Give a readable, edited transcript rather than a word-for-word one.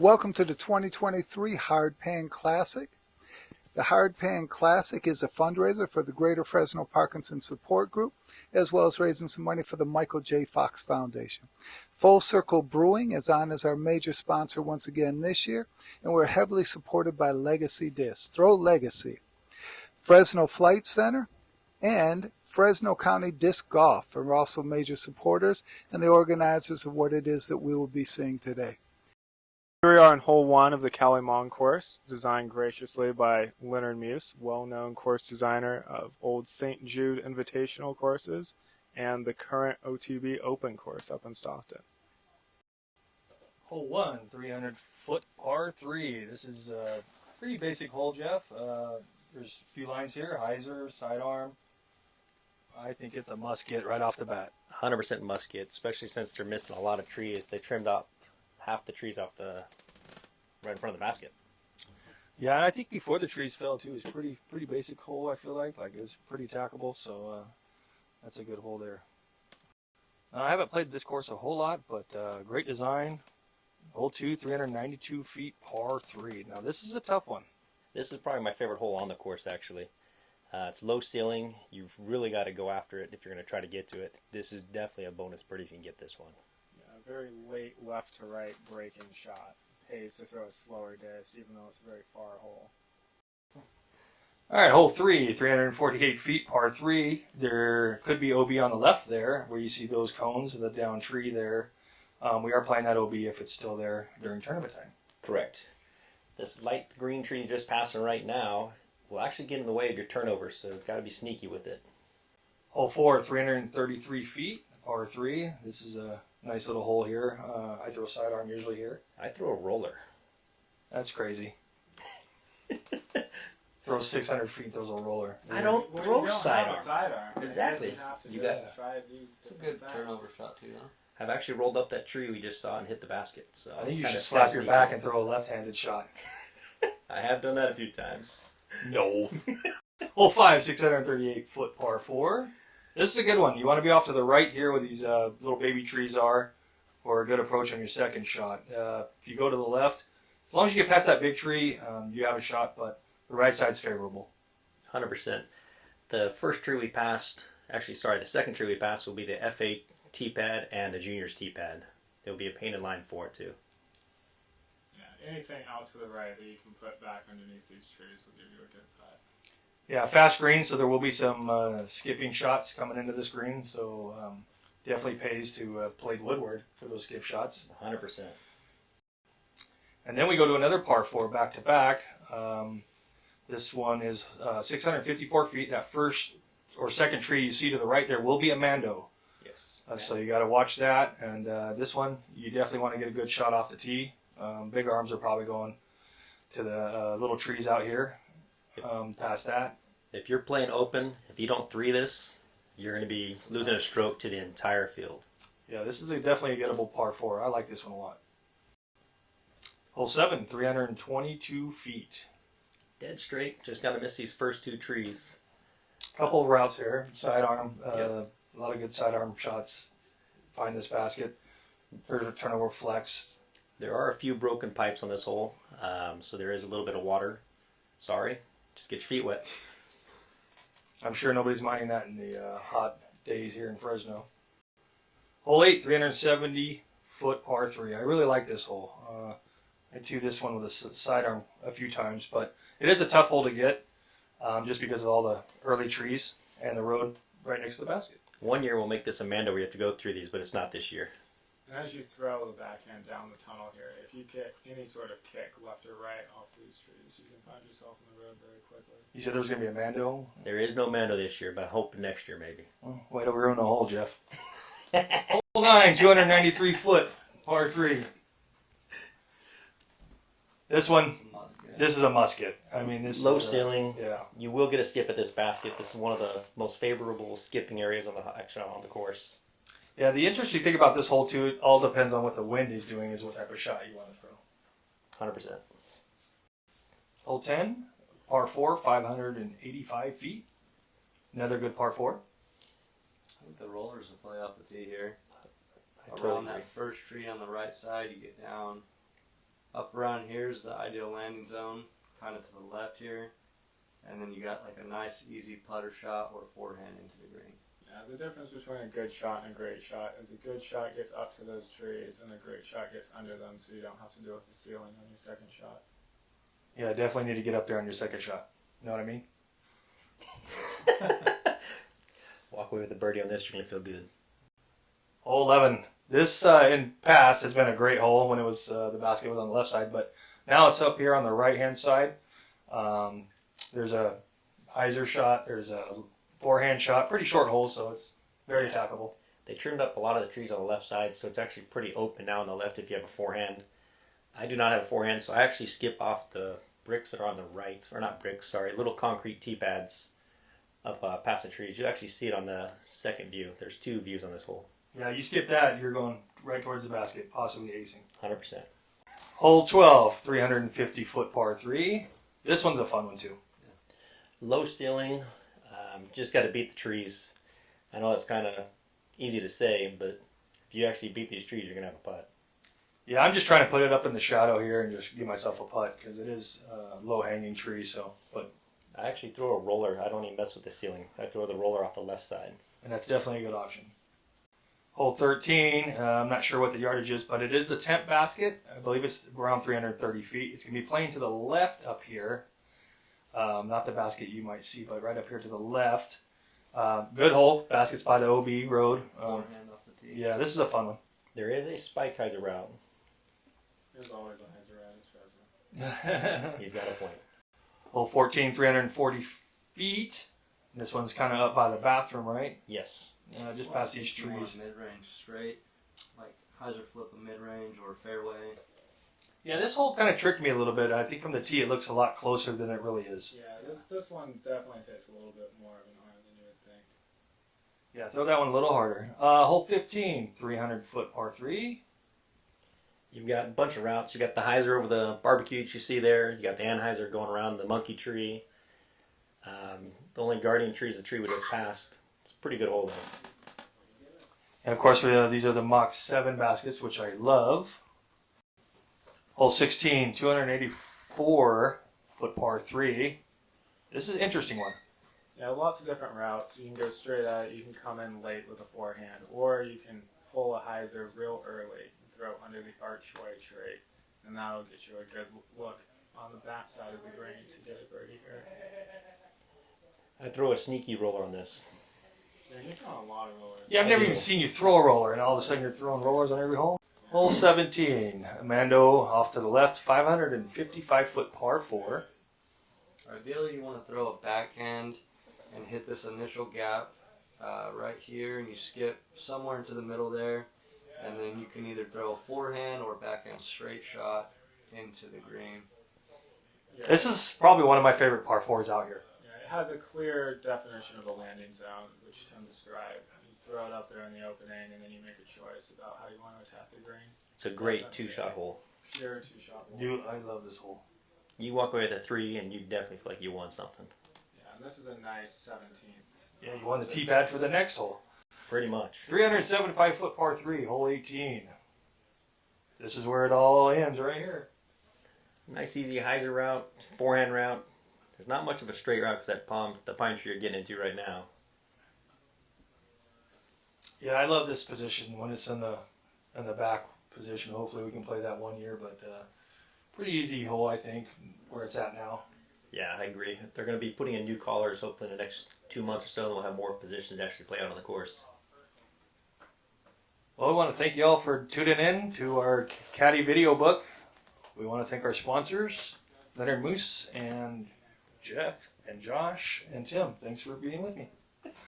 Welcome to the 2023 Hardpan Classic. The Hardpan Classic is a fundraiser for the Greater Fresno Parkinson Support Group, as well as raising some money for the Michael J. Fox Foundation. Full Circle Brewing is on as our major sponsor once again this year, and we're heavily supported by Legacy Disc. Throw Legacy. Fresno Flight Center and Fresno County Disc Golf are also major supporters and the organizers of what it is that we will be seeing today. Here we are on hole 1 of the Cali Hmong course, designed graciously by Leonard Muse, well-known course designer of old St. Jude Invitational courses and the current OTB Open course up in Stockton. Hole 1, 300-foot par 3. This is a pretty basic hole, Jeff. There's a few lines here, hyzer, sidearm. I think it's a must get right off the bat. 100% must get, especially since they're missing a lot of trees. They trimmed off half the trees off the right in front of the basket. Yeah, and I think before the trees fell too, it's pretty basic hole. I feel like it's pretty tackable, so that's a good hole there. I haven't played this course a whole lot, but great design. Hole 2, 392 feet, par 3. Now this is a tough one. This is probably my favorite hole on the course, actually. It's low ceiling. You've really got to go after it if you're going to try to get to it. This is definitely a bonus birdie if you can get this one. Very late left to right breaking shot. Pays to throw a slower disc, even though it's a very far hole. All right, hole 3, 348 feet, par 3. There could be OB on the left there, where you see those cones, the down tree there. We are playing that OB if it's still there during tournament time. Correct. This light green tree you're just passing right now will actually get in the way of your turnover, so you've got to be sneaky with it. Hole 4, 333 feet, par 3. This is a nice little hole here. I throw a sidearm usually here. I throw a roller. That's crazy. Throws 600 feet, throws a roller. I don't throw sidearm. Sidearm. Exactly. You got It's a good turnover shot too, huh? I've actually rolled up that tree we just saw and hit the basket. So I think you it's should kinda slap your sneaky. back and throw a left-handed shot. I have done that a few times. No. Hole 5, 638 foot, par 4. This is a good one. You want to be off to the right here where these little baby trees are for a good approach on your second shot. If you go to the left, as long as you get past that big tree, you have a shot, but the right side's favorable. 100%. The first tree we passed, the second tree we passed will be the F8 tee pad and the juniors tee pad. There'll be a painted line for it too. Yeah, anything out to the right that you can put back underneath these trees will give you a good putt. Yeah, fast green, so there will be some skipping shots coming into this green, so definitely pays to have played woodward for those skip shots. 100%. And then we go to another par 4 back-to-back. This one is 654 feet. That first or second tree you see to the right there will be a Mando. Yes. So you got to watch that. And this one, you definitely want to get a good shot off the tee. Big arms are probably going to the little trees out here. Past that. If you're playing open, if you don't three this, you're going to be losing a stroke to the entire field. Yeah, this is definitely a gettable par 4. I like this one a lot. Hole 7, 322 feet. Dead straight. Just got to miss these first two trees. Couple of routes here. Sidearm. A lot of good sidearm shots. Find this basket. Turnover flex. There are a few broken pipes on this hole, so there is a little bit of water. Sorry. Just get your feet wet. I'm sure nobody's minding that in the hot days here in Fresno. Hole 8, 370 foot par 3. I really like this hole. I do this one with a sidearm a few times, but it is a tough hole to get just because of all the early trees and the road right next to the basket. One year we'll make this a Mando where you have to go through these, but it's not this year. And as you throw the backhand down the tunnel here, if you get any sort of kick left or right off these trees, you can find yourself in the road very quickly. You said there's going to be a Mando? There is no Mando this year, but I hope next year maybe. Oh, way to ruin the hole, Jeff. Hole 9, 293 foot, par 3. This one, this is a musket. I mean, this Low is ceiling. Yeah. You will get a skip at this basket. This is one of the most favorable skipping areas on the course. Yeah, the interesting thing about this hole, too, it all depends on what the wind is doing, is what type of shot you want to throw. 100%. Hole 10, par 4, 585 feet. Another good par 4. I think the rollers will play off the tee here. I totally Around agree. that first tree on the right side, you get down Up around here is the ideal landing zone, kind of to the left here. And then you got like a nice easy putter shot or forehand into the green. Yeah, the difference between a good shot and a great shot is a good shot gets up to those trees and a great shot gets under them, so you don't have to deal with the ceiling on your second shot. Yeah, definitely need to get up there on your second shot. You know what I mean? Walk away with a birdie on this, you're going to feel good. Hole 11. This in past has been a great hole when it was the basket was on the left side, but now it's up here on the right hand side. There's a hyzer shot. There's a forehand shot. Pretty short hole, so it's very attackable. They trimmed up a lot of the trees on the left side, so it's actually pretty open now on the left if you have a forehand. I do not have a forehand, so I actually skip off the bricks that are on the right, or not bricks, sorry, little concrete tee pads up past the trees. You actually see it on the second view. There's two views on this hole. Yeah, you skip that, you're going right towards the basket, possibly acing. 100%. Hole 12, 350 foot par 3. This one's a fun one too. Low ceiling, just got to beat the trees. I know it's kind of easy to say, but if you actually beat these trees, you're going to have a putt. Yeah, I'm just trying to put it up in the shadow here and just give myself a putt because it is a low-hanging tree. So, but I actually throw a roller. I don't even mess with the ceiling. I throw the roller off the left side. and that's definitely a good option. Hole 13, I'm not sure what the yardage is, but it is a temp basket. I believe it's around 330 feet. It's going to be playing to the left up here. Not the basket you might see, but right up here to the left. Good hole. Basket's by the OB road. Forehand off the tee. Yeah, this is a fun one. There is a spike hyzer route. There's always a hyzer route. He's got a point. Hole 14, 340 feet. This one's kind of up by the bathroom, right? Yes. Just past these You want trees. mid-range straight, like hyzer flip a mid-range or fairway. Yeah, this hole kind of tricked me a little bit. I think from the tee it looks a lot closer than it really is. Yeah, this one definitely takes a little bit more of an arm than you would think. Yeah, throw that one a little harder. Hole 15, 300 foot par 3. You've got a bunch of routes. You got the hyzer over the barbecue that you see there. You got the anhyzer going around the monkey tree. The only guardian tree is the tree we just passed. It's a pretty good hole though. And of course, these are the Mach 7 baskets, which I love. Hole 16, 284 foot par 3. This is an interesting one. Yeah, lots of different routes. You can go straight at it. You can come in late with a forehand, or you can pull a hyzer real early and throw under the archway tree, and that'll get you a good look on the back side of the green to get a birdie here. I throw a sneaky roller on this. Yeah, you're throwing a lot of rollers. Yeah, I've never even seen you throw a roller, and all of a sudden you're throwing rollers on every hole. Hole 17, Amando off to the left, 555 foot par 4. Ideally, you want to throw a backhand and hit this initial gap right here, and you skip somewhere into the middle there, and then you can either throw a forehand or backhand straight shot into the green. Yeah. This is probably one of my favorite par 4s out here. Yeah, it has a clear definition of a landing zone, which Tim described. You throw it up there in the opening, and then you make a choice about how you want to attack the green. It's a great two-shot hole. Pure two-shot hole. Dude, I love this hole. You walk away with a 3 and you definitely feel like you won something. Yeah, and this is a nice 17th. Yeah, you won the tee pad for the next hole. Pretty much. 375 foot par 3, hole 18. This is where it all ends, right here. Nice easy hyzer route, forehand route. There's not much of a straight route because the pine tree you're getting into right now. Yeah, I love this position when it's in the back position. Hopefully we can play that one year, but pretty easy hole, I think, where it's at now. Yeah, I agree. They're going to be putting in new collars hopefully in the next 2 months or so, and we'll have more positions to actually play out on the course. Well, we want to thank you all for tuning in to our Caddy video book. We want to thank our sponsors, Leonard Moose and Jeff and Josh and Tim. Thanks for being with me.